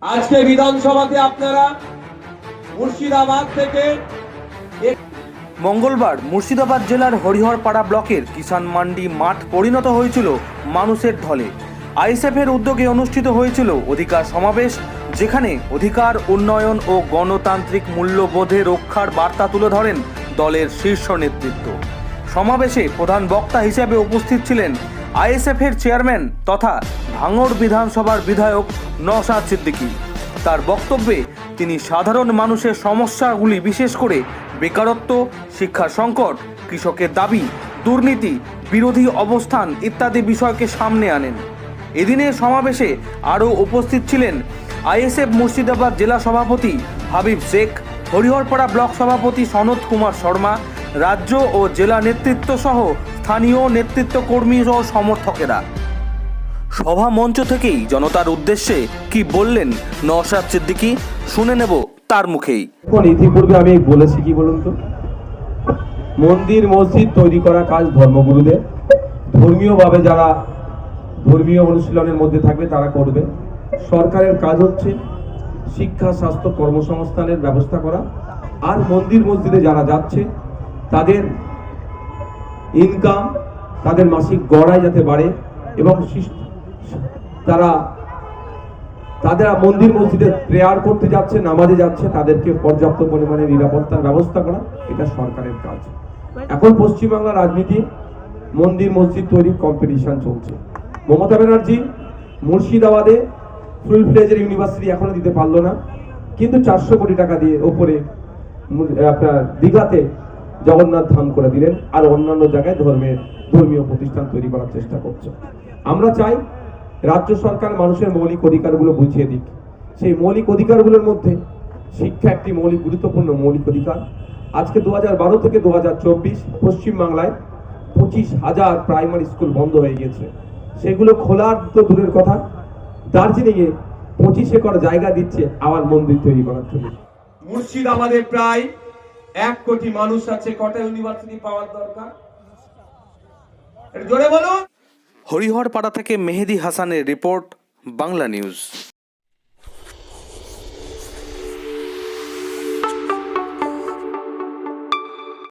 আজকে বিধানসভাতে আপনারা মুর্শিদাবাদ থেকে মঙ্গলবার মুর্শিদাবাদ জেলার হরিহরপাড়া ব্লকের কিষাণ মান্ডি মাঠ পরিণত হয়েছিল মানুষের ঢলে। আইএসএফের উদ্যোগে অনুষ্ঠিত হয়েছিল অধিকার সমাবেশ, যেখানে অধিকার, উন্নয়ন ও গণতান্ত্রিক মূল্যবোধে রক্ষার বার্তা তুলে ধরেন দলের শীর্ষ নেতৃত্ব। সমাবেশে প্রধান বক্তা হিসেবে উপস্থিত ছিলেন আইএসএফের চেয়ারম্যান তথা ভাঙড় বিধানসভার বিধায়ক নওশাদ সিদ্দিকী। তার বক্তব্যে তিনি সাধারণ মানুষের সমস্যাগুলি, বিশেষ করে বেকারত্ব, শিক্ষা সংকট, কৃষকের দাবি, দুর্নীতি বিরোধী অবস্থান ইত্যাদি বিষয়কে সামনে আনেন। এদিনের সমাবেশে আরও উপস্থিত ছিলেন আইএসএফ মুর্শিদাবাদ জেলা সভাপতি হাবিব শেখ, হরিহরপাড়া ব্লক সভাপতি সনৎ কুমার শর্মা, রাজ্য ও জেলা নেতৃত্ব সহ স্থানীয় নেতৃত্ব, কর্মী ও সমর্থকেরা। সভা মঞ্চ থেকেই জনতার উদ্দেশ্যে কি বললেন নওশাদ সিদ্দিকী, শুনে নেব তার মুখেই। ইতিপূর্বে আমি বলেছি, কি বলুন তো, মন্দির মসজিদ তৈরি করা কাজ ধর্মগুরুদের, ধর্মীয়ভাবে যারা ধর্মীয় অনুশীলনের মধ্যে থাকবে তারা করবে। সরকারের কাজ হচ্ছে শিক্ষা, স্বাস্থ্য, কর্মসংস্থানের ব্যবস্থা করা। আর মন্দির মসজিদে যারা যাচ্ছে তাদের ইনকাম, তাদের মাসিক গড়াই যাতে বাড়ে এবং তারা মন্দির মসজিদে প্রেয়ার করতে যাচ্ছে, নামাজে যাচ্ছে, তাদেরকে পর্যাপ্ত পরিমাণে নিরাপত্তার ব্যবস্থা করা, এটা সরকারের কাজ। এখন পশ্চিমবাংলার রাজনীতি মন্দির মসজিদ তৈরির কম্পিটিশন চলছে। মমতা ব্যানার্জি মুর্শিদাবাদে ফুল ফ্লেজের ইউনিভার্সিটি এখনো দিতে পারলো না, কিন্তু 400 কোটি টাকা দিয়ে ওপরে আপনার দীঘাতে জগন্নাথ ধাম করে দিলেন, আর অন্যান্য জায়গায় ধর্মীয় প্রতিষ্ঠান তৈরি করার চেষ্টা করছে। আমরা চাই রাজ্য সরকার মানুষের মৌলিক অধিকারগুলো বুঝিয়ে দিক। সেই মৌলিক অধিকারগুলোর মধ্যে শিক্ষা একটি গুরুত্বপূর্ণ মৌলিক অধিকার। আজকে 2012 থেকে 2024 পশ্চিমবাংলায় 25,000 প্রাইমারি স্কুল বন্ধ হয়ে গিয়েছে। সেগুলো খোলার তো দূরের কথা, দার্জিলিংয়ে 25 একর জায়গা দিচ্ছে আবার মন্দির তৈরি করার জন্য। মুর্শিদাবাদে প্রায় 1 কোটি মানুষ আছে, কটা ইউনিভার্সিটি পাওয়ার দরকার? জোরে বলুন। হরিহরপাড়া থেকে মেহেদি হাসানের রিপোর্ট, বাংলা নিউজ।